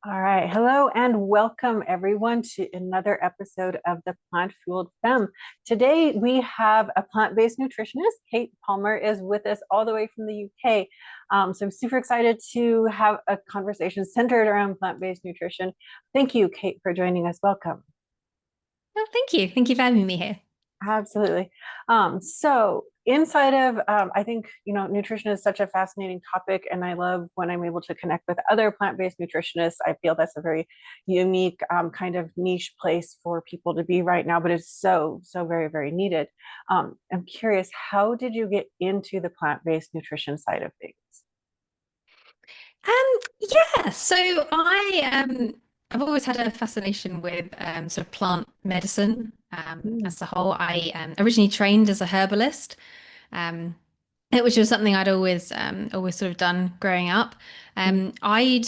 All right. Hello and welcome everyone to another episode of the PlantFueled Femme. Today we have a plant-based nutritionist. Kate Palmer is with us all the way from the UK. So I'm super excited to have a conversation centered around plant-based nutrition. Thank you, Kate, for joining us. Welcome. Oh, thank you. Thank you for having me here. Absolutely. So inside of, I think, nutrition is such a fascinating topic, and I love when I'm able to connect with other plant-based nutritionists. I feel that's a very unique kind of niche place for people to be right now, but it's so very, very needed. I'm curious, how did you get into the plant-based nutrition side of things? Yeah, so I've always had a fascination with sort of plant medicine Mm. as a whole. I originally trained as a herbalist. Um, it was just something I'd always sort of done growing up. I'd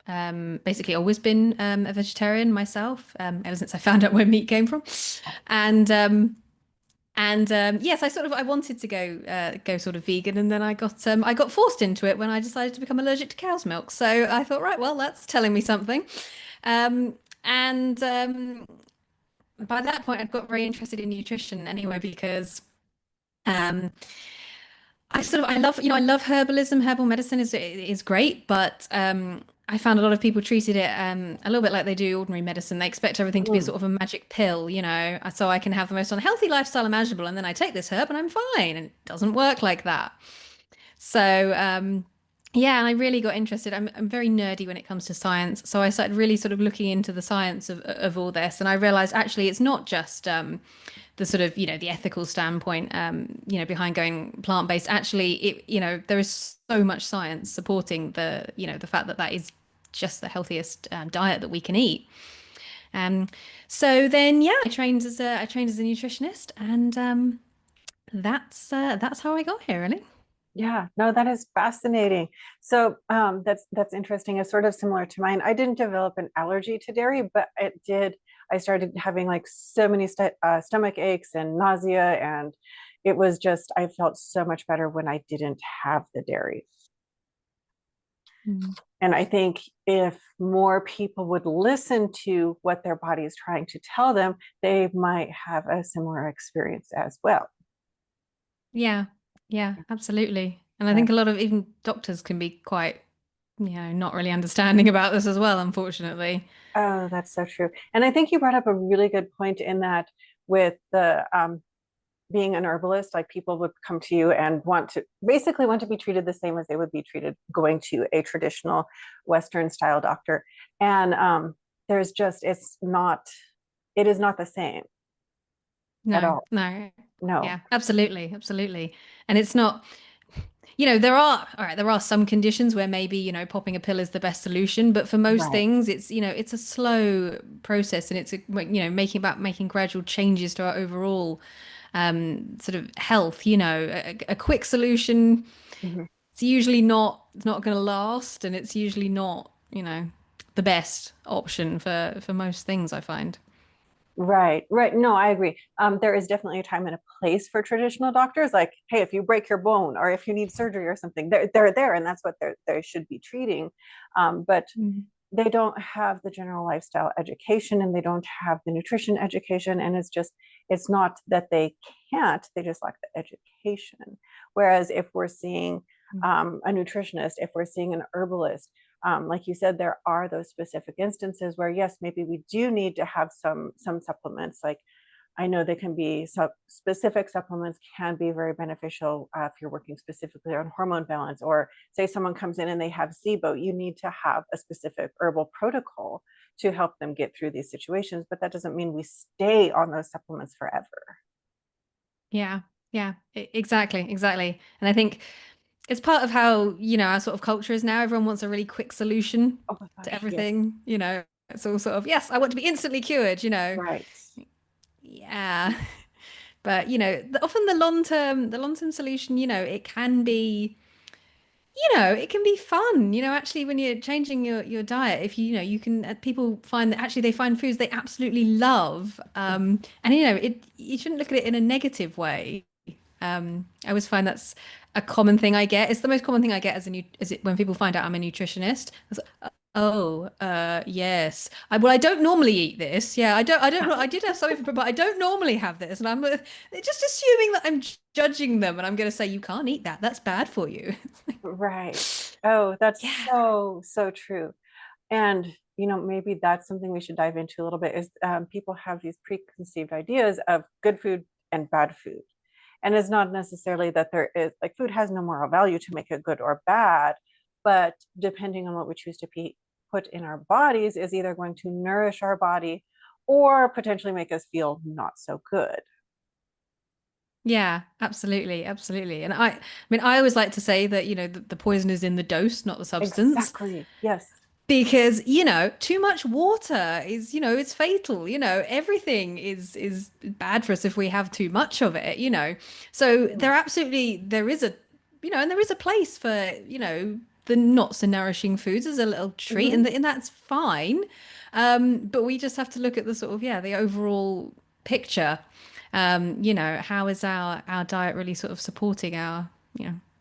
basically always been a vegetarian myself ever since I found out where meat came from, and yes, I wanted to go sort of vegan, and then I got forced into it when I decided to become allergic to cow's milk. So I thought, right, well, that's telling me something. And By that point, I'd got very interested in nutrition anyway because um, I love herbalism. Herbal medicine is great, but I found a lot of people treated it a little bit like they do ordinary medicine. They expect everything to be a Mm. sort of a magic pill, so I can have the most unhealthy lifestyle imaginable, and then I take this herb and I'm fine. And it doesn't work like that. So yeah, and I really got interested. I'm very nerdy when it comes to science, so I started really sort of looking into the science of all this, and I realized actually it's not just the sort of the ethical standpoint behind going plant-based. Actually, there is so much science supporting the fact that that is just the healthiest diet that we can eat. Um, so then yeah, I trained as a nutritionist, and that's how I got here, really. Yeah, no, that is fascinating. So that's interesting. It's sort of similar to mine. I didn't develop an allergy to dairy, but it did. I started having like so many stomach aches and nausea, and it was just I felt so much better when I didn't have the dairy. Mm. And I think if more people would listen to what their body is trying to tell them, they might have a similar experience as well. Yeah, yeah, absolutely. And I Right. think a lot of even doctors can be quite, not really understanding about this as well, unfortunately. Oh, that's so true. And I think you brought up a really good point in that with the being an herbalist, like people would come to you and want to be treated the same as they would be treated going to a traditional Western style doctor. And there's just, it is not the same at No, all. no. No. Yeah, absolutely, absolutely. And it's not, there are some conditions where maybe, popping a pill is the best solution, but for most Right. things, it's a slow process and making gradual changes to our overall sort of health, a quick solution, Mhm. it's not going to last, and it's usually not, the best option for most things, I find. Right, right. No, I agree. There is definitely a time and a place for traditional doctors. Like, hey, if you break your bone or if you need surgery or something, they're there, and that's what they should be treating. But Mm. they don't have the general lifestyle education, and they don't have the nutrition education, and it's not that they can't, they just lack the education. Whereas if we're seeing a nutritionist, if we're seeing an herbalist, like you said, there are those specific instances where yes, maybe we do need to have some supplements. Like I know they can be specific supplements can be very beneficial if you're working specifically on hormone balance, or say someone comes in and they have SIBO, you need to have a specific herbal protocol to help them get through these situations. But that doesn't mean we stay on those supplements forever. Yeah, yeah, exactly, exactly. And I think it's part of how, our sort of culture is now. Everyone wants a really quick solution Oh my to gosh, yes. everything, It's all sort of, yes, I want to be instantly cured. Right. Yeah. But, often the long-term solution, it can be fun, actually when you're changing your diet, if you can, people find that actually they find foods they absolutely love. And you shouldn't look at it in a negative way. I always find that's a common thing I get. It's the most common thing I get as when people find out I'm a nutritionist. Oh, yes. Well, I don't normally eat this. Yeah, I did have something, but I don't normally have this. And I'm just assuming that I'm judging them and I'm going to say, you can't eat that. That's bad for you. Right. Oh, that's Yeah. so, so true. And, maybe that's something we should dive into a little bit is people have these preconceived ideas of good food and bad food. And it's not necessarily that there is like food has no moral value to make it good or bad, but depending on what we choose to put in our bodies is either going to nourish our body or potentially make us feel not so good. Yeah, absolutely, absolutely. And I mean, I always like to say that, the poison is in the dose, not the substance. Exactly. Yes. Because, too much water is, it's fatal. Everything is bad for us if we have too much of it. So there is and there is a place for, the not so nourishing foods as a little treat, Mm-hmm. and that's fine. But we just have to look at the sort of, the overall picture. How is our diet really sort of supporting our,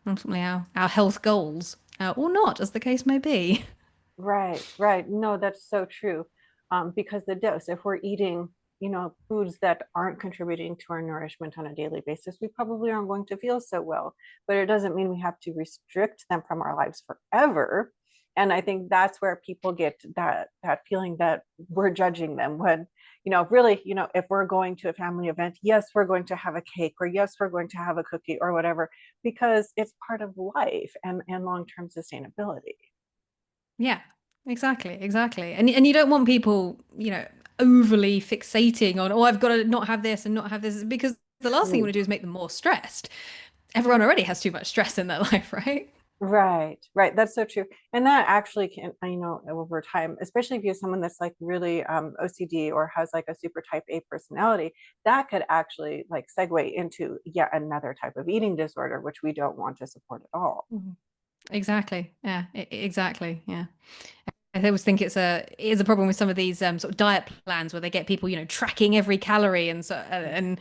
ultimately our health goals, or not, as the case may be. Right, right. No, that's so true. Because the dose, if we're eating, foods that aren't contributing to our nourishment on a daily basis, we probably aren't going to feel so well. But it doesn't mean we have to restrict them from our lives forever. And I think that's where people get that feeling that we're judging them when, really, if we're going to a family event, yes, we're going to have a cake, or yes, we're going to have a cookie or whatever, because it's part of life and long-term sustainability. Yeah, exactly, exactly. And you don't want people, overly fixating on, oh, I've got to not have this and not have this, because the last thing you True. want to do is make them more stressed. Everyone already has too much stress in their life, right? Right, right. That's so true. And that actually can, over time, especially if you're someone that's like really OCD or has like a super type A personality, that could actually like segue into yet another type of eating disorder, which we don't want to support at all. Mhm. Exactly. Yeah, exactly. Yeah. I always think it is a problem with some of these sort of diet plans where they get people, tracking every calorie, and so and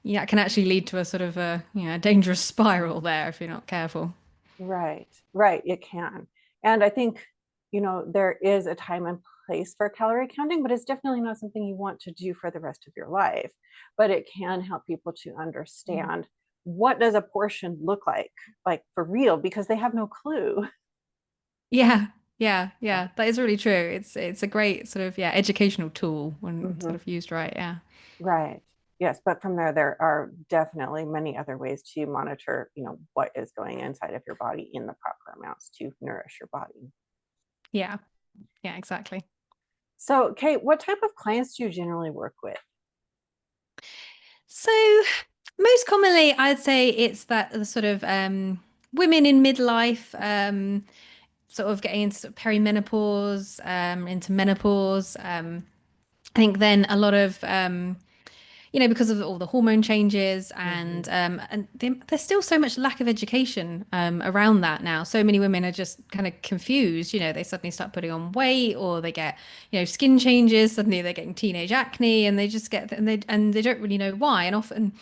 yeah, it can actually lead to a sort of a dangerous spiral there if you're not careful. Right, right. It can. And I think, there is a time and place for calorie counting, but it's definitely not something you want to do for the rest of your life. But it can help people to Mhm. understand what does a portion look like for real, because they have no clue. Yeah, yeah, yeah. That is really true. It's a great sort of educational tool when Hmm. sort of used right. Yeah. Right. Yes, but from there are definitely many other ways to monitor, what is going inside of your body in the proper amounts to nourish your body. Yeah. Yeah, exactly. So, Kate, what type of clients do you generally work with? So most commonly I'd say it's that the sort of women in midlife, sort of getting into sort of perimenopause, into menopause. I think then a lot of because of all the hormone changes, Hmm. and there's still so much lack of education around that now. So many women are just kind of confused. They suddenly start putting on weight, or they get skin changes. Suddenly they're getting teenage acne, and they just get and they don't really know why. And often,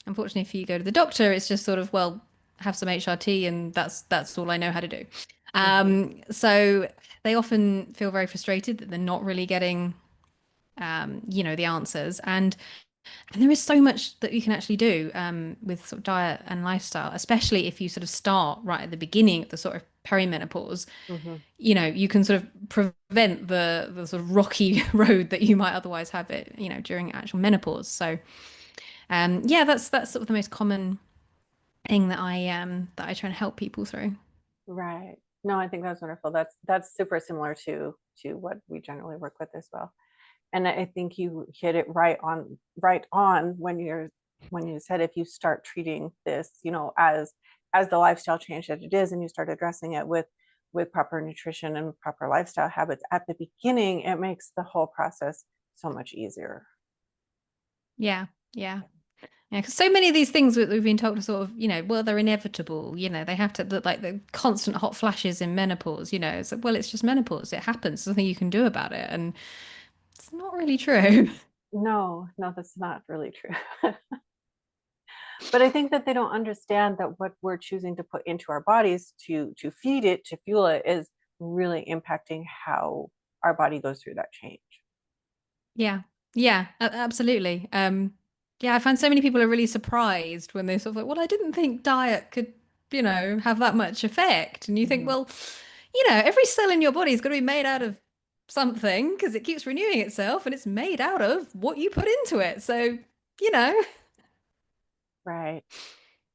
unfortunately, if you go to the doctor, it's just sort of, well, have some HRT, and that's all I know how to do. Hmm. So they often feel very frustrated that they're not really getting the answers. And there is so much that you can actually do with sort of diet and lifestyle, especially if you sort of start right at the beginning of the sort of perimenopause. Hmm. You can sort of prevent the sort of rocky road that you might otherwise have it, during actual menopause. So, yeah, that's sort of the most common thing that I try and help people through. Right. No, I think that's wonderful. That's super similar to what we generally work with as well. And I think you hit it right on when you said if you start treating this, as the lifestyle change that it is, and you start addressing it with proper nutrition and proper lifestyle habits at the beginning, it makes the whole process so much easier. Yeah, yeah. Yeah, because so many of these things that we've been told are sort of, well, they're inevitable. They have to look like the constant hot flashes in menopause. It's like, well, it's just menopause. It happens. There's nothing you can do about it, and it's not really true. No, no, that's not really true. But I think that they don't understand that what we're choosing to put into our bodies to feed it, to fuel it, is really impacting how our body goes through that change. Yeah. Yeah, absolutely. Yeah, I find so many people are really surprised when they're sort of like, well, I didn't think diet could, have that much effect. And you think, Mhm. well, every cell in your body is going to be made out of something because it keeps renewing itself and it's made out of what you put into it. So, you know, Right.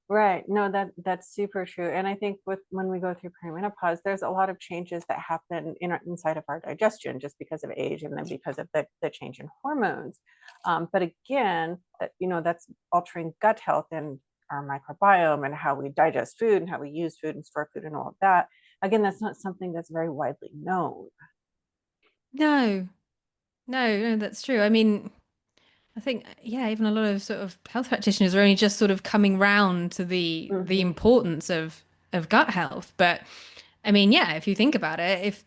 Right. No, that's super true. And I think with when we go through perimenopause, there's a lot of changes that happen inside of our digestion just because of age and then because of the change in hormones. But again, that's altering gut health and our microbiome and how we digest food and how we use food and store food and all of that. Again, that's not something that's very widely known. no, no, that's true. I mean, I think, yeah, even a lot of sort of health practitioners are only just sort of coming round to the Hmm. importance of gut health. But I mean, yeah, if you think about it, if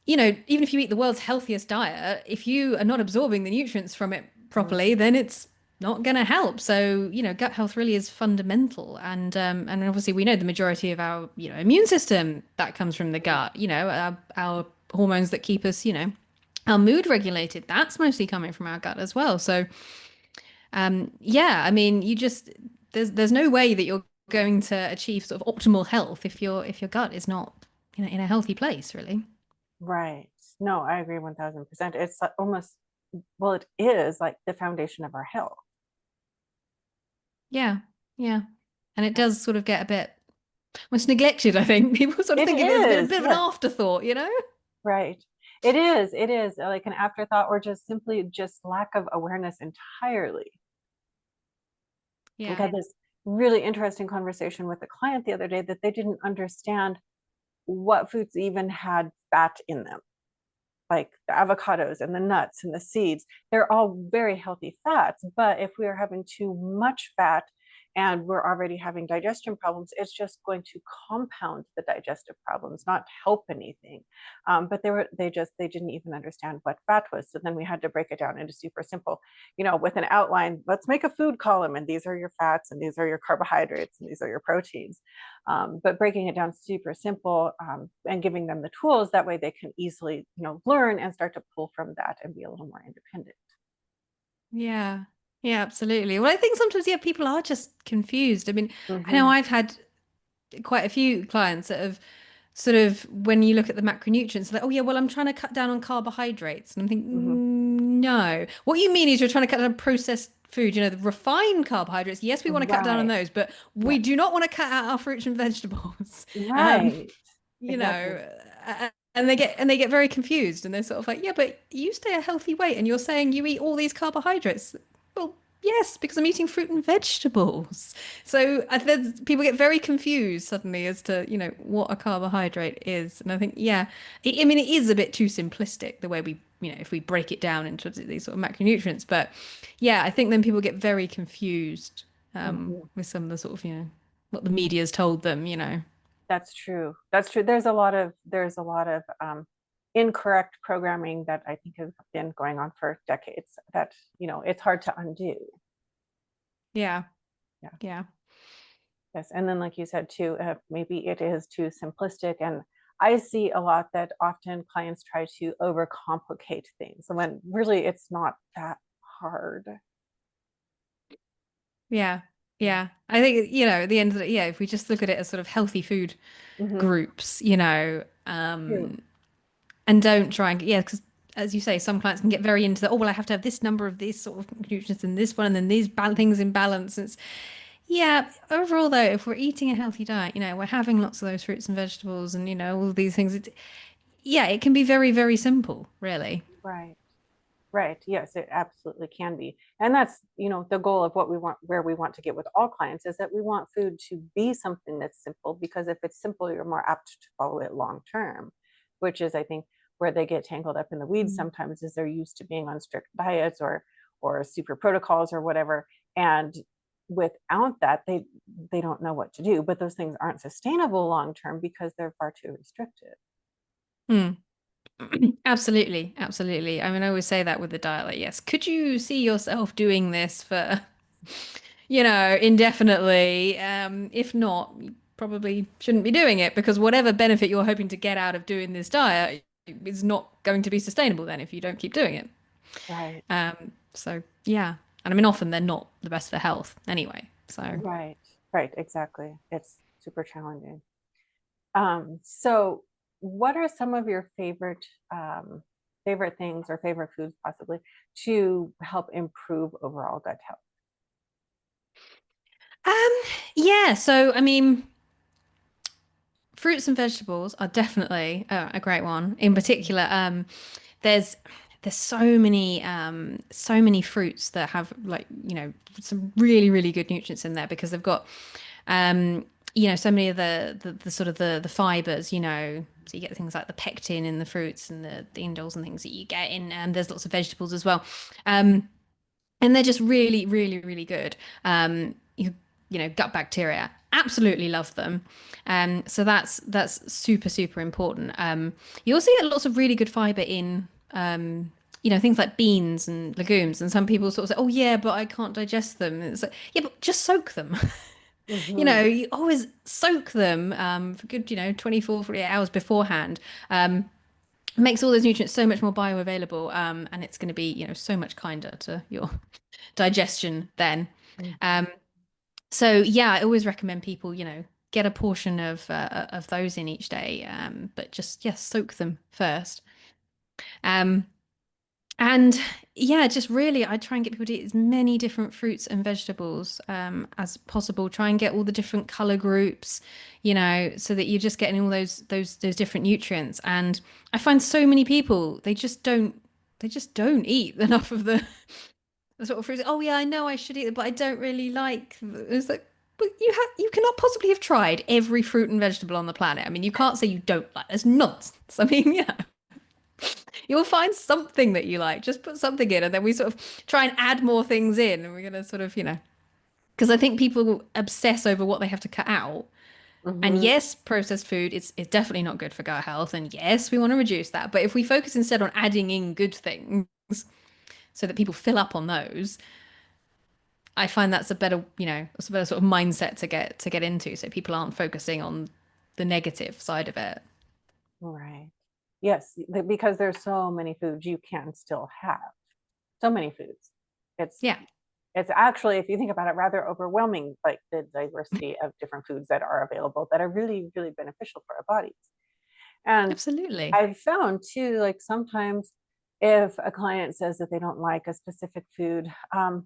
even if you eat the world's healthiest diet, if you are not absorbing the nutrients from it properly, then it's not going to help. So, gut health really is fundamental. And obviously we know the majority of our, immune system that comes from the gut, our hormones that keep us, our mood regulated, that's mostly coming from our gut as well. So, yeah, I mean, there's no way that you're going to achieve sort of optimal health if your gut is not, in a healthy place, really. Right. No, I agree 1000%. It's almost, well, it is like the foundation of our health. Yeah, yeah. And it does sort of get a bit almost neglected, I think. People sort of It think of it as a is, bit of an yes, afterthought? right. It is like an afterthought or just simply just lack of awareness entirely. Like I Yeah. had this really interesting conversation with a client the other day that they didn't understand what foods even had fat in them. Like the avocados and the nuts and the seeds, they're all very healthy fats. But if we are having too much fat and we're already having digestion problems, it's just going to compound the digestive problems, not help anything. But they didn't even understand what fat was. So then we had to break it down into super simple, with an outline. Let's make a food column, and these are your fats, and these are your carbohydrates, and these are your proteins. But breaking it down super simple, and giving them the tools that way they can easily learn and start to pull from that and be a little more independent. Yeah. Yeah, absolutely. Well, I think sometimes, yeah, people are just confused. I mean, I know Hmm. I've had quite a few clients that have sort of, when you look at the macronutrients, like, oh, yeah, well, I'm trying to cut down on carbohydrates. And I'm thinking, Hmm. no. What you mean is you're trying to cut down on processed food, the refined carbohydrates. Yes, we want to cut down on Right. those, but we Right. do not want to cut out our fruits and vegetables. Um, Right. you Exactly. know, and they get very confused and they're sort of like, yeah, but you stay a healthy weight and you're saying you eat all these carbohydrates. Well, yes, because I'm eating fruit and vegetables. So people get very confused suddenly as to, what a carbohydrate is. And I think, yeah, I mean, it is a bit too simplistic the way we, if we break it down into these sort of macronutrients. But yeah, I think then people get very confused Hmm. with some of the sort of, what the media's told them. That's true. That's true. There's a lot of incorrect programming that I think has been going on for decades that it's hard to undo. Yeah, Yeah. yeah. Yes, and then like you said too, maybe it is too simplistic, and I see a lot that often clients try to overcomplicate things when really it's not that hard. Yeah. Yeah. Yeah. I think, at the end of the, yeah, if we just look at it as sort of healthy food Hmm. groups, True. and don't try and, yeah, because as you say, some clients can get very into the, oh, well, I have to have this number of these sort of nutrients and this one, and then these things in balance. Yeah, overall though, if we're eating a healthy diet, we're having lots of those fruits and vegetables and, all of these things. Yeah, it can be very, very simple, really. Right. Right. Yes, it absolutely can be. And that's, the goal of what we want, where we want to get with all clients is that we want food to be something that's simple because if it's simple, you're more apt to follow it long term, which is, I think, where they get tangled up in the weeds Mm. sometimes is they're used to being on strict diets or super protocols or whatever. And without that, they don't know what to do. But those things aren't sustainable long term because they're far too restricted. Mm. Absolutely, absolutely. I mean, I always say that with the diet, like, yes, could you see yourself doing this for, indefinitely? If not, probably shouldn't be doing it, because whatever benefit you're hoping to get out of doing this diet is not going to be sustainable then if you don't keep doing it. Right. So yeah. And I mean, often they're not the best for health anyway. So Right. Right. Exactly. It's super challenging. So what are some of your favorite things or favorite foods possibly to help improve overall gut health? um yeah, so I mean, fruits and vegetables are definitely a great one. In Mhm. particular, there's so many fruits that have, like, some really really good nutrients in there, because they've got um so many of the sort of the fibers, so you get things like the pectin in the fruits and the indoles and things that you get in, and there's lots of vegetables as well. And they're just really, really, really good. Gut bacteria, absolutely love them. So that's super, super important. You also get lots of really good fiber in, things like beans and legumes. And some people sort of say, "Oh yeah, but I can't digest them." And it's like, yeah, but just soak them. Mhm. You always soak them for good, 24, 48 hours beforehand. Makes all those nutrients so much more bioavailable, and it's going to be, so much kinder to your digestion then. Mhm. Um, so yeah, I always recommend people, get a portion of those in each day, but just, yes, soak them first. Um, and yeah, just really, I try and get people to eat as many different fruits and vegetables as possible. Try and get all the different color groups, so that you're just getting all those different nutrients. And I find so many people, they just don't eat enough of the sort of fruits. Oh yeah, I know I should eat it, but I don't really like. It's like, but you cannot possibly have tried every fruit and vegetable on the planet. I mean, you can't say you don't like. There's nonsense. I mean, yeah, you'll find something that you like. Just put something in, and then we sort of try and add more things in, and we're gonna sort of, because I think people obsess over what they have to cut out. And Mhm. yes, processed food is definitely not good for gut health, and yes, we want to reduce that. But if we focus instead on adding in good things, so that people fill up on those, I find that's a better sort of mindset to get into, so people aren't focusing on the negative side of it. Right. Yes, because there's so many foods you can still have. So many foods. It's Yeah, it's actually, if you think about it, rather overwhelming, like the diversity of different foods that are available that are really, really beneficial for our bodies. And absolutely. I've found too, like sometimes if a client says that they don't like a specific food,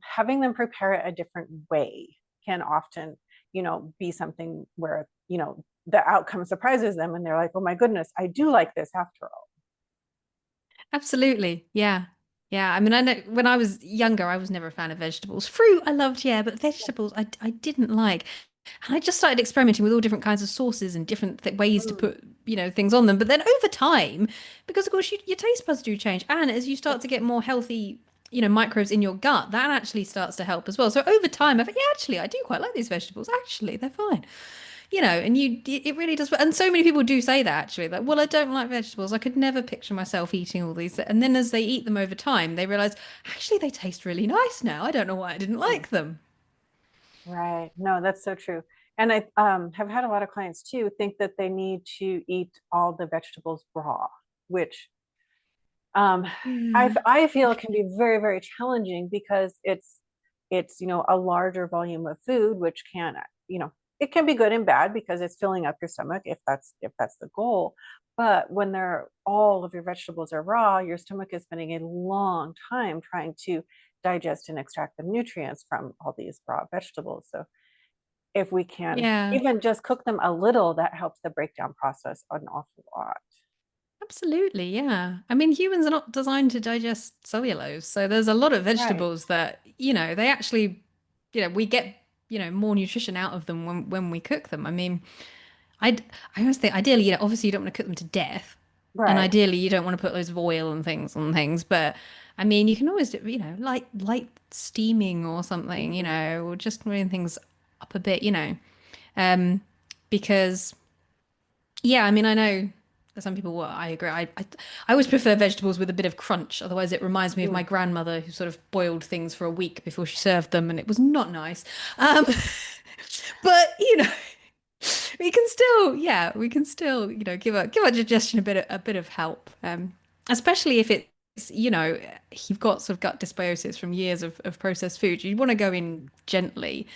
having them prepare it a different way can often, be something where, the outcome surprises them and they're like, oh my goodness, I do like this after all. Absolutely. Yeah. Yeah. I mean, I know when I was younger, I was never a fan of vegetables. Fruit, I loved, yeah, but vegetables, I didn't like. And I just started experimenting with all different kinds of sauces and different ways to Mm, put, things on them. But then over time, because of course your taste buds do change, and as you start to get more healthy, microbes in your gut, that actually starts to help as well. So over time, I thought, yeah, actually, I do quite like these vegetables. Actually, they're fine. And it really does. And so many people do say that, actually, like, well, I don't like vegetables. I could never picture myself eating all these. And then as they eat them over time, they realize, actually, they taste really nice now. I don't know why I didn't mm. like them. Right. No, that's so true. And I have had a lot of clients too think that they need to eat all the vegetables raw, which um, Yeah. I feel can be very, very challenging because it's a larger volume of food, which can it can be good and bad because it's filling up your stomach if that's the goal. But when they're all of your vegetables are raw, your stomach is spending a long time trying to digest and extract the nutrients from all these raw vegetables. So if we can Yeah. even just cook them a little, that helps the breakdown process an awful lot. Absolutely, yeah. I mean, humans are not designed to digest cellulose, so there's a lot of Right. vegetables that, they actually, we get, more nutrition out of them when we cook them. I mean, I I always think ideally, obviously you don't want to cook them to death, and Right. ideally you don't want to put loads of oil and things on things, but I mean, you can always do, light steaming or something, Mhm. or just moving things up a bit, um, because. Yeah, I mean, I know that some people, well, I agree. I always prefer vegetables with a bit of crunch. Otherwise, it reminds me of my Mm. grandmother who sort of boiled things for a week before she served them, and it was not nice. Um, but we can still, yeah, we can still, give our digestion a bit of help. Especially if it's, you've got sort of gut dysbiosis from years of processed food. You want to go in gently.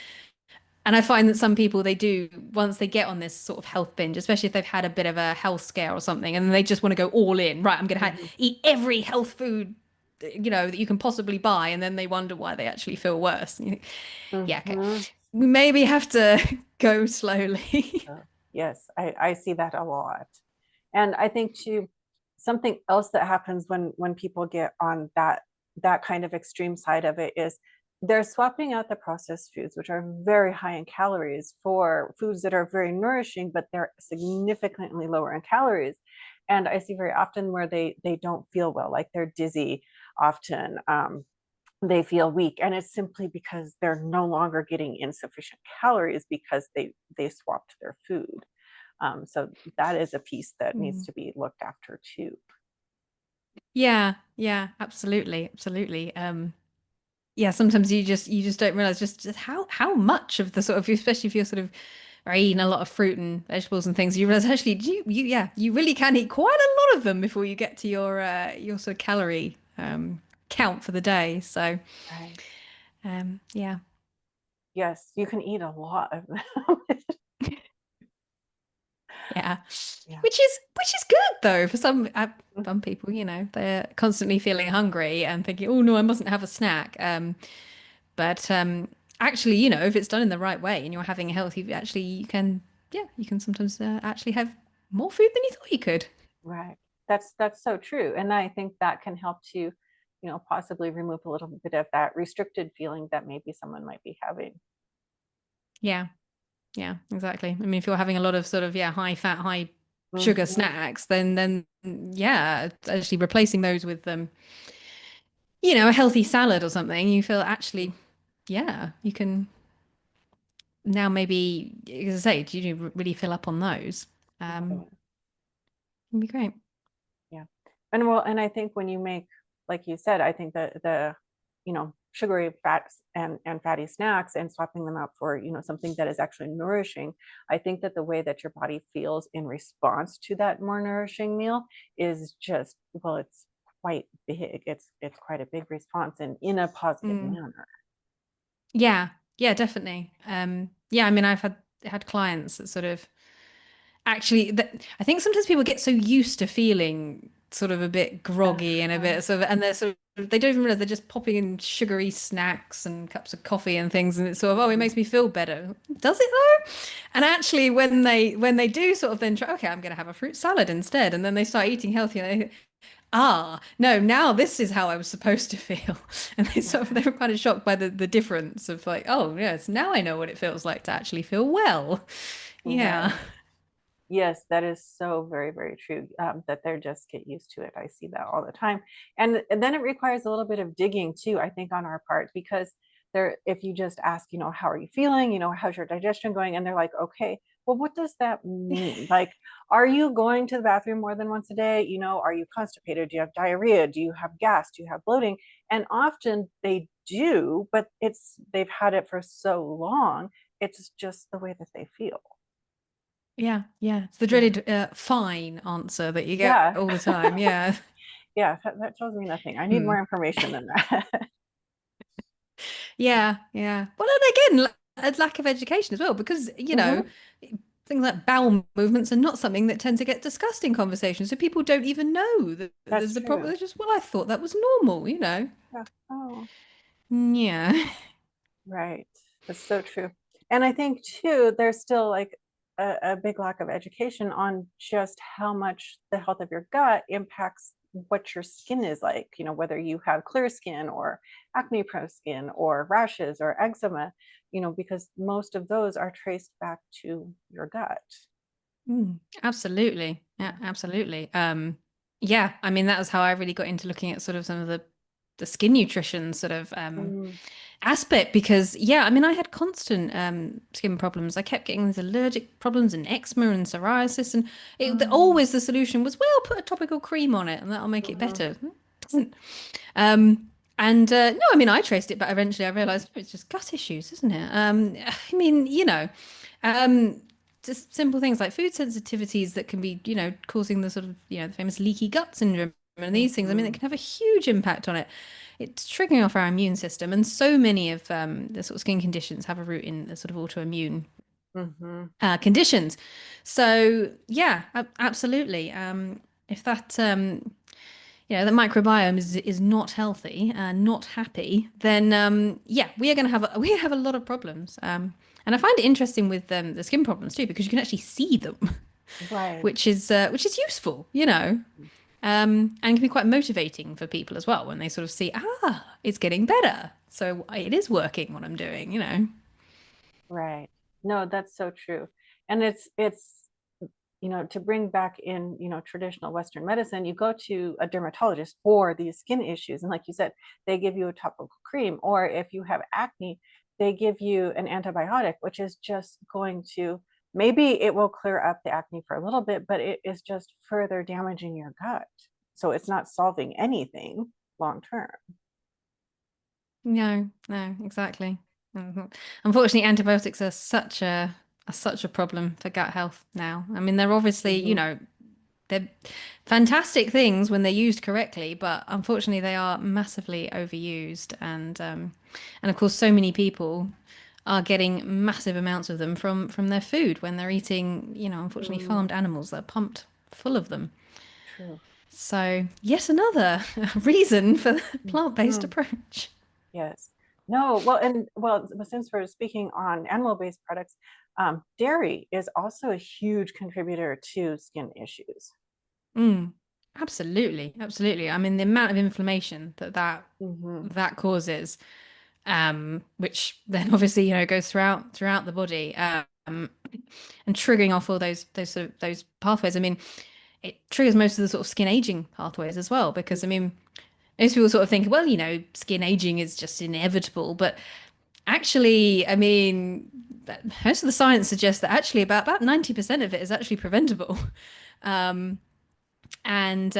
And I find that some people they do once they get on this sort of health binge, especially if they've had a bit of a health scare or something, and they just want to go all in. Right, I'm going to Mhm. eat every health food, that you can possibly buy, and then they wonder why they actually feel worse. Yeah, okay. Mhm. We maybe have to go slowly. Yes, I see that a lot. And I think too, something else that happens when people get on that kind of extreme side of it is they're swapping out the processed foods, which are very high in calories, for foods that are very nourishing, but they're significantly lower in calories. And I see very often where they don't feel well, like they're dizzy often. They feel weak, and it's simply because they're no longer getting insufficient calories because they swapped their food. So that is a piece that needs Mm. to be looked after too. Yeah, yeah, absolutely, absolutely. Yeah, sometimes you just don't realize just how much of the sort of, especially if you're sort of eating a lot of fruit and vegetables and things, you realize actually you really can eat quite a lot of them before you get to your sort of calorie count for the day. So Right. yeah. Yes, you can eat a lot of them. Yeah. Yeah. Which is good though for Mm. some people, they're constantly feeling hungry and thinking, "Oh no, I mustn't have a snack." But actually, if it's done in the right way and you're having a healthy, actually you can sometimes actually have more food than you thought you could. Right. That's so true. And I think that can help to, possibly remove a little bit of that restricted feeling that maybe someone might be having. Yeah. Yeah, exactly. I mean, if you're having a lot of sort of, yeah, high fat, high sugar Mhm. snacks, then yeah, actually replacing those with a healthy salad or something, you feel actually, yeah, you can now maybe, as I say, do you really fill up on those? Um, Right. It'd be great. Yeah. And I think when you make, like you said, I think that sugary fats and fatty snacks and swapping them out for, something that is actually nourishing, I think that the way that your body feels in response to that more nourishing meal is just, well, it's quite big. It's quite a big response and in a positive Mm. manner. Yeah, yeah, definitely. Yeah, I mean, I've had clients that sort of actually that I think sometimes people get so used to feeling sort of a bit groggy and a Uh-huh. bit sort of, and they're sort of, they don't even realize they're just popping in sugary snacks and cups of coffee and things, and it's sort of, oh, it Mhm. makes me feel better. Does it though? And actually, when they do sort of then try, okay, I'm going to have a fruit salad instead, and then they start eating healthy, and they, no, now this is how I was supposed to feel, and they were kind of shocked by the difference of like, oh yes, now I know what it feels like to actually feel well. Yeah. Right. Yes, that is so very, very true. That they're just get used to it. I see that all the time, and then it requires a little bit of digging too. I think on our part because if you just ask, how are you feeling? How's your digestion going? And they're like, okay, well, what does that mean? Like, are you going to the bathroom more than once a day? Are you constipated? Do you have diarrhea? Do you have gas? Do you have bloating? And often they do, but they've had it for so long. It's just the way that they feel. Yeah, yeah. It's the Yeah. dreaded fine answer that you get Yeah. all the time. Yeah. Yeah, that tells me nothing. I need Hmm. more information than that. Yeah, yeah. Well, and again, a lack of education as well, because, Mhm. things like bowel movements are not something that tend to get discussed in conversations. So people don't even know that That's there's a problem. true. They're just, well, I thought that was normal. Yeah. Oh, Yeah. right. That's so true. And I think too, there's still like a big lack of education on just how much the health of your gut impacts what your skin is like, whether you have clear skin or acne prone skin or rashes or eczema, because most of those are traced back to your gut. Absolutely. Yeah, Yeah. absolutely. Yeah, I mean, that was how I really got into looking at sort of some of the skin nutrition sort of Mm, aspect because yeah, I mean, I had constant skin problems. I kept getting these allergic problems and eczema and psoriasis, and mm, always the solution was, well, put a topical cream on it and that'll make it mhm. better. It doesn't. And no, I mean, I traced it, but eventually I realized, no, it's just gut issues, isn't it? I mean, um, just simple things like food sensitivities that can be, causing the sort of, the famous leaky gut syndrome and these things. I mean, it Mhm. can have a huge impact on it. It's triggering off our immune system, and so many of the sort of skin conditions have a root in the sort of autoimmune Mhm. conditions. So yeah, absolutely. If that the microbiome is not healthy and not happy, then yeah, we have a lot of problems. And I find it interesting with the skin problems too, because you can actually see them, Right. which is useful, and can be quite motivating for people as well when they sort of see, it's getting better, so it is working what I'm doing. Right. No, that's so true. And it's to bring back in, traditional Western medicine, you go to a dermatologist for these skin issues. And like you said, they give you a topical cream, or if you have acne, they give you an antibiotic, which is just going to, maybe it will clear up the acne for a little bit, but it is just further damaging your gut. So it's not solving anything long term. No, no, exactly. Mhm. Unfortunately, antibiotics are such a problem for gut health now. I mean, they're obviously, Mhm. they're fantastic things when they're used correctly, but unfortunately, they are massively overused, and of course, so many people are getting massive amounts of them from their food when they're eating, unfortunately, Mm, farmed animals that are pumped full of them. true. So, yet another reason for the plant-based Mhm. approach. Yes. No, well, since we're speaking on animal-based products, dairy is also a huge contributor to skin issues. Mm, absolutely, absolutely. I mean, the amount of inflammation Hmm. that causes, which then obviously goes throughout the body, and triggering off all those sort of those pathways. I mean, it triggers most of the sort of skin aging pathways as well, because I mean, most people sort of think, well, skin aging is just inevitable, but actually, I mean, most of the science suggests that actually about 90% of it is actually preventable. Um, and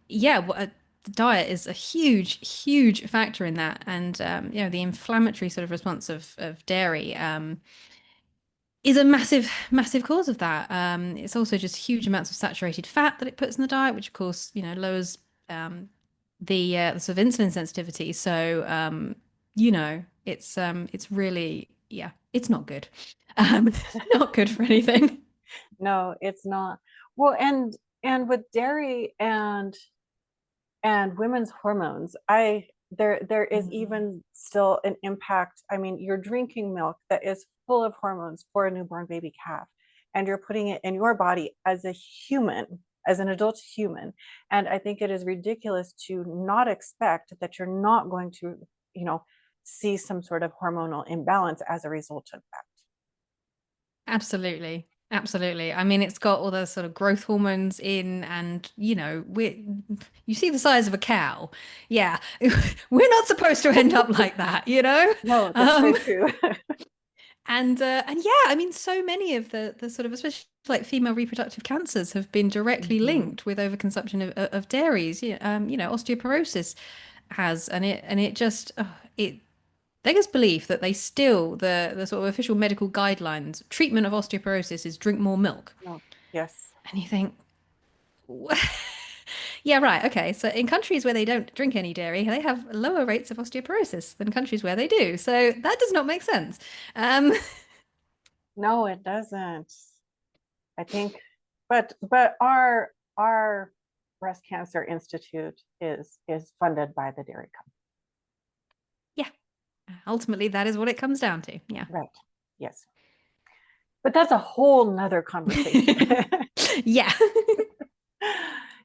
yeah, the diet is a huge factor in that. And the inflammatory sort of response of dairy is a massive cause of that. It's also just huge amounts of saturated fat that it puts in the diet, which of course lowers um, the sort of insulin sensitivity. So it's really, yeah, it's not good. Not good for anything. No, it's not. Well, and with dairy and women's hormones, there is Mhm. even still an impact. I mean, you're drinking milk that is full of hormones for a newborn baby calf, and you're putting it in your body as a human, as an adult human. And I think it is ridiculous to not expect that you're not going to, you know, see some sort of hormonal imbalance as a result of that. Absolutely. Absolutely. I mean, it's got all the sort of growth hormones in, and you see the size of a cow. Yeah. We're not supposed to end up like that. No, that's so Um, true. and yeah, I mean, so many of the sort of, especially like female reproductive cancers, have been directly Hmm. linked with overconsumption of dairies. Osteoporosis has, and it just it beggars belief that they still the sort of official medical guidelines treatment of osteoporosis is drink more milk. No, yes. And you think, yeah, right, okay. So in countries where they don't drink any dairy, they have lower rates of osteoporosis than countries where they do. So that does not make sense. Um, No, it doesn't. I think, but our breast cancer institute is funded by the dairy yeah, ultimately that is what it comes down to. Yeah. company. Right. Yes. But that's a whole nother conversation. Yeah.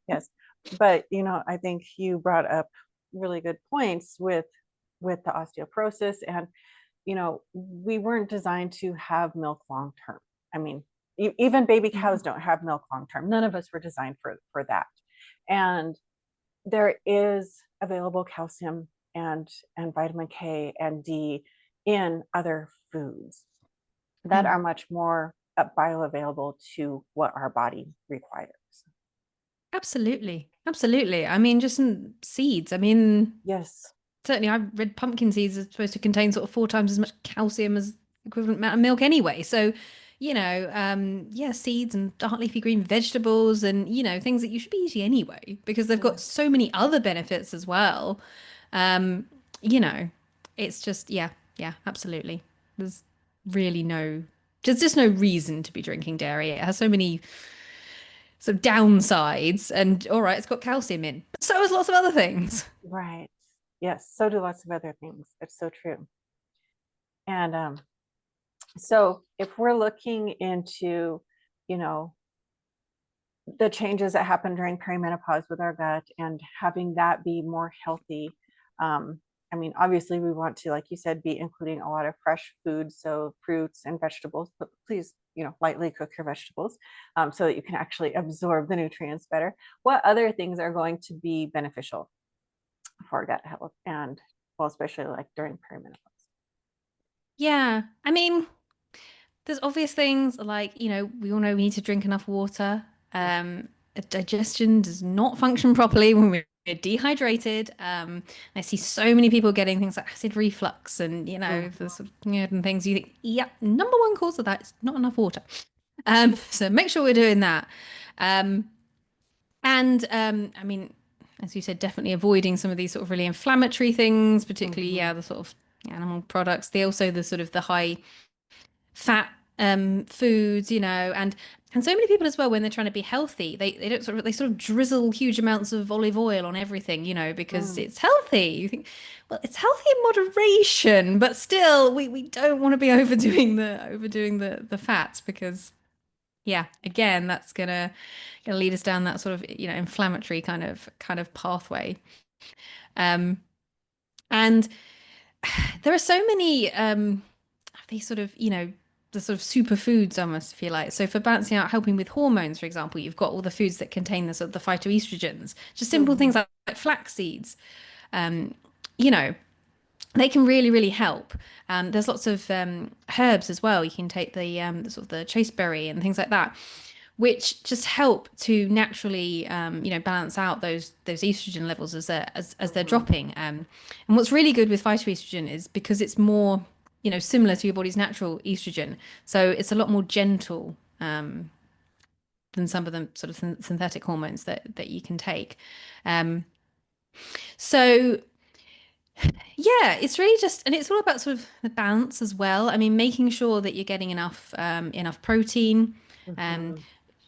Yes. But I think you brought up really good points with the osteoporosis, and we weren't designed to have milk long term. I mean, even baby cows No. don't have milk long term. None of us were designed for that. And there is available calcium and vitamin K and D in other foods that Mm. are much more bioavailable to what our body requires. Absolutely. Absolutely. I mean, just some seeds. I mean, Yes. certainly I read pumpkin seeds are supposed to contain sort of 4 times as much calcium as equivalent amount of milk anyway. So, yeah, seeds and dark leafy green vegetables and, things that you should be eating anyway, because they've got Yeah. so many other benefits as well. Um, you know, it's just, yeah, yeah, absolutely. There's really there's just no reason to be drinking dairy. It has so many sort of downsides, and all right, it's got calcium in, but so has lots of other things. Right. Yes. So do lots of other things. It's so true. And so if we're looking into, you know, the changes that happen during perimenopause with our gut and having that be more healthy, I mean, obviously we want to, like you said, be including a lot of fresh foods, so fruits and vegetables, but please, lightly cook your vegetables, so that you can actually absorb the nutrients better. What other things are going to be beneficial for gut health, and well, especially like during perimenopause? Yeah, I mean, there's obvious things like, we all know we need to drink enough water. Yes. Digestion does not function properly when we're dehydrated. I see so many people getting things like acid reflux and, the Mhm. sort of, and things. You think, yeah, number one cause of that is not enough water. So make sure we're doing that. Um, and I mean, as you said, definitely avoiding some of these sort of really inflammatory things, particularly, yeah, Mhm. the sort of animal products. They also the sort of the high fat foods, and so many people as well, when they're trying to be healthy, they don't sort of they sort of drizzle huge amounts of olive oil on everything, because Mm. it's healthy. You think, well, it's healthy in moderation, but still we don't want to be overdoing the fats, because yeah, again, that's gonna lead us down that sort of, inflammatory kind of pathway. Um and there are so many these sort of, the sort of superfoods almost, if you like. So for balancing out, helping with hormones, for example, you've got all the foods that contain the sort of the phytoestrogens, just simple things Mhm. like flax seeds. Um, you know, they can really, really help. There's lots of herbs as well. You can take the sort of the chasteberry and things like that, which just help to naturally, balance out those estrogen levels as they're Mhm. dropping. And what's really good with phytoestrogen is because it's more, similar to your body's natural estrogen, so it's a lot more gentle than some of the sort of synthetic hormones that you can take. Um, so yeah, it's really just, and it's all about sort of the balance as well. I mean, making sure that you're getting enough protein. Um, Mhm.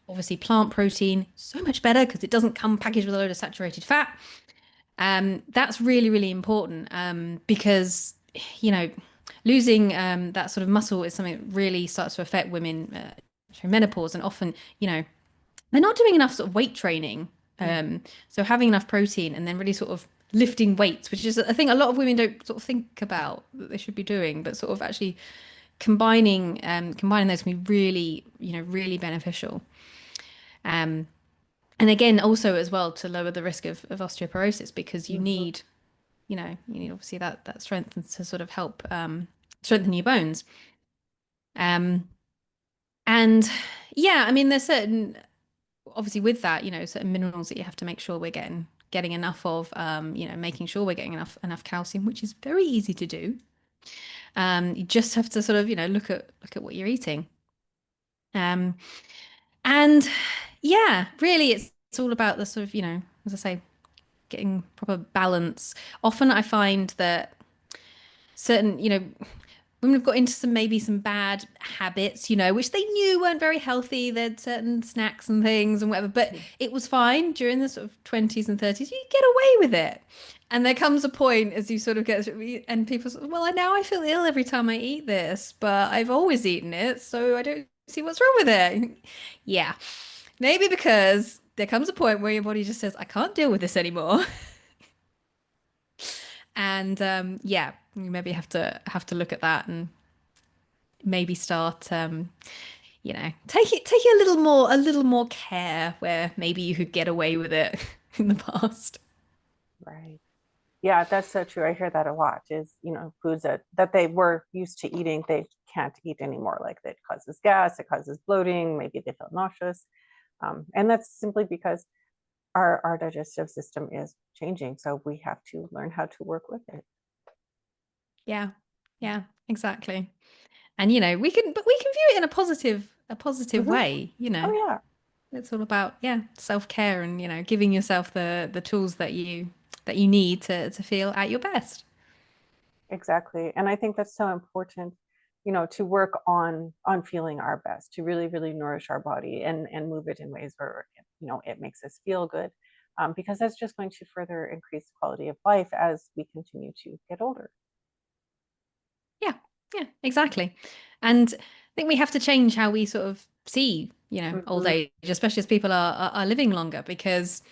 Obviously, plant protein, so much better because it doesn't come packaged with a load of saturated fat. That's really, really important, because, you know, losing that sort of muscle is something that really starts to affect women through menopause. And often, they're not doing enough sort of weight training. Mhm. So having enough protein and then really sort of lifting weights, which is a thing a lot of women don't sort of think about that they should be doing, but sort of actually combining those can be really, really beneficial. Um, and again, also as well to lower the risk of osteoporosis, because Mhm. you need obviously that strength to sort of help strengthen your bones. Um, and yeah, I mean, there's certain, obviously with that, certain minerals that you have to make sure we're getting enough of, making sure we're getting enough calcium, which is very easy to do. You just have to sort of, look at what you're eating. Um, and yeah, really it's all about the sort of, as I say, getting proper balance. Often I find that certain, women have got into some bad habits, which they knew weren't very healthy. They had certain snacks and things and whatever, but it was fine during the sort of 20s and 30s. You get away with it. And there comes a point as you sort of get, and people say, well, now I feel ill every time I eat this, but I've always eaten it, so I don't see what's wrong with it. Yeah, maybe because there comes a point where your body just says, I can't deal with this anymore. And yeah, you maybe have to look at that and maybe start take it a little more care where maybe you could get away with it in the past. Right. Yeah, that's so true. I hear that a lot is, foods that they were used to eating, they can't eat anymore. Like that causes gas, it causes bloating, maybe they feel nauseous. And that's simply because our digestive system is changing. So we have to learn how to work with it. Yeah. Yeah. exactly. And we can view it in a positive Hmm. way, Oh yeah, It's all about, yeah, self-care and, giving yourself the tools that you need to feel at your best. exactly. And I think that's so important, to work on feeling our best, to really, really nourish our body and move it in ways where it makes us feel good, because that's just going to further increase quality of life as we continue to get older. Yeah, yeah, exactly. And I think we have to change how we sort of see, old Hmm. age, especially as people are living longer, because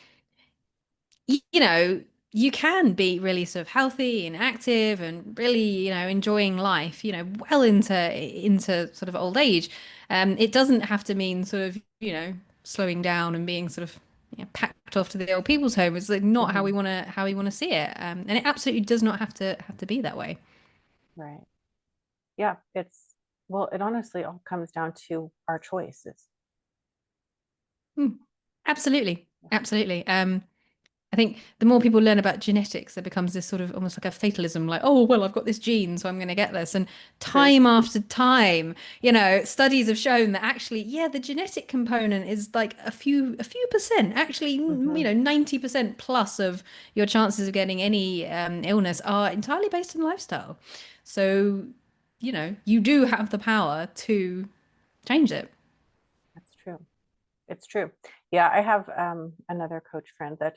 you know, you can be really sort of healthy and active and really, enjoying life, well into sort of old age. It doesn't have to mean sort of, slowing down and being sort of packed off to the old people's home. It's like not Hmm. how we want to see it. And it absolutely does not have to be that way. Right. Yeah. Well, it honestly all comes down to our choices. Hmm. Absolutely. Absolutely. I think the more people learn about genetics, there becomes this sort of almost like a fatalism, like, oh, well, I've got this gene, so I'm going to get this. And True. time after time, studies have shown that actually, yeah, the genetic component is like a few percent. Actually, Hmm. 90% plus of your chances of getting any illness are entirely based on lifestyle. So, you do have the power to change it. That's true. It's true. Yeah, I have another coach friend that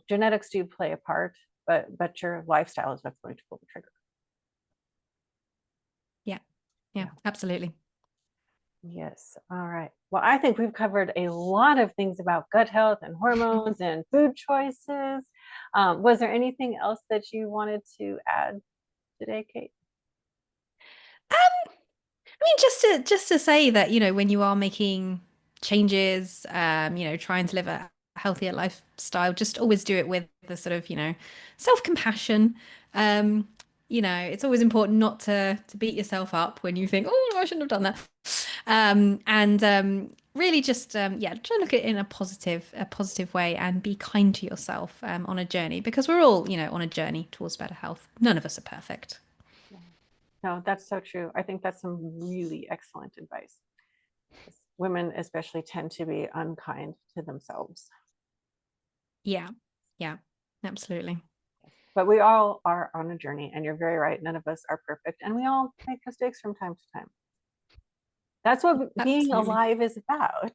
genetics do play a part, but your lifestyle is what's going to pull the trigger. Yeah, yeah, Yeah. absolutely. Yes. All right. Well, I think we've covered a lot of things about gut health and hormones and food choices. Was there anything else that you wanted to add today, Kate? I mean, just to say that, when you are making changes, trying to live a healthier lifestyle, just always do it with the sort of, self-compassion. Um, it's always important not to beat yourself up when you think, oh, no, I shouldn't have done that. And really just yeah, try and look at it in a positive way and be kind to yourself on a journey because we're all, on a journey towards better health. None of us are perfect. Yeah. No, that's so true. I think that's some really excellent advice. Women especially tend to be unkind to themselves. Yeah. Yeah. Absolutely. But we all are on a journey, and you're very right. None of us are perfect, and we all make mistakes from time to time. That's what being Absolutely. alive is about.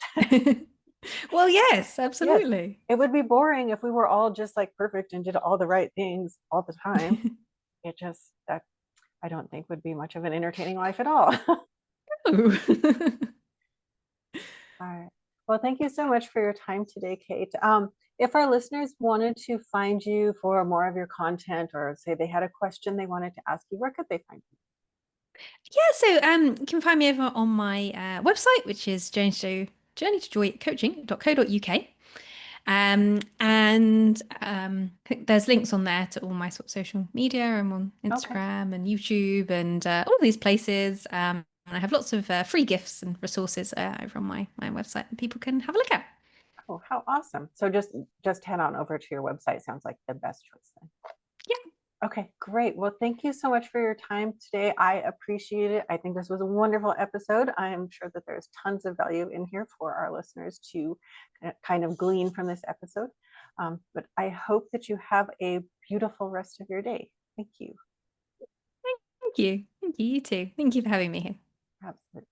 Well, yes, Yes, absolutely. it would be boring if we were all just like perfect and did all the right things all the time. That I don't think would be much of an entertaining life at all. Oh. All right. Well, thank you so much for your time today, Kate. If our listeners wanted to find you for more of your content, or say they had a question they wanted to ask you, where could they find you? Yeah, so you can find me over on my website, which is journey-to-joy-coaching.co.uk. And I think there's links on there to all my sort of social media. I'm on Okay. Instagram and YouTube and all these places. And I have lots of free gifts and resources over on my website that people can have a look at. Oh, how awesome. So just head on over to your website. Sounds like the best choice then. Yeah, Okay, great. Well, thank you so much for your time today. I appreciate it. I think this was a wonderful episode. I am sure that there's tons of value in here for our listeners to kind of glean from this episode. But I hope that you have a beautiful rest of your day. Thank you. thank you. Thank you. You too. Thank you for having me here. Absolutely.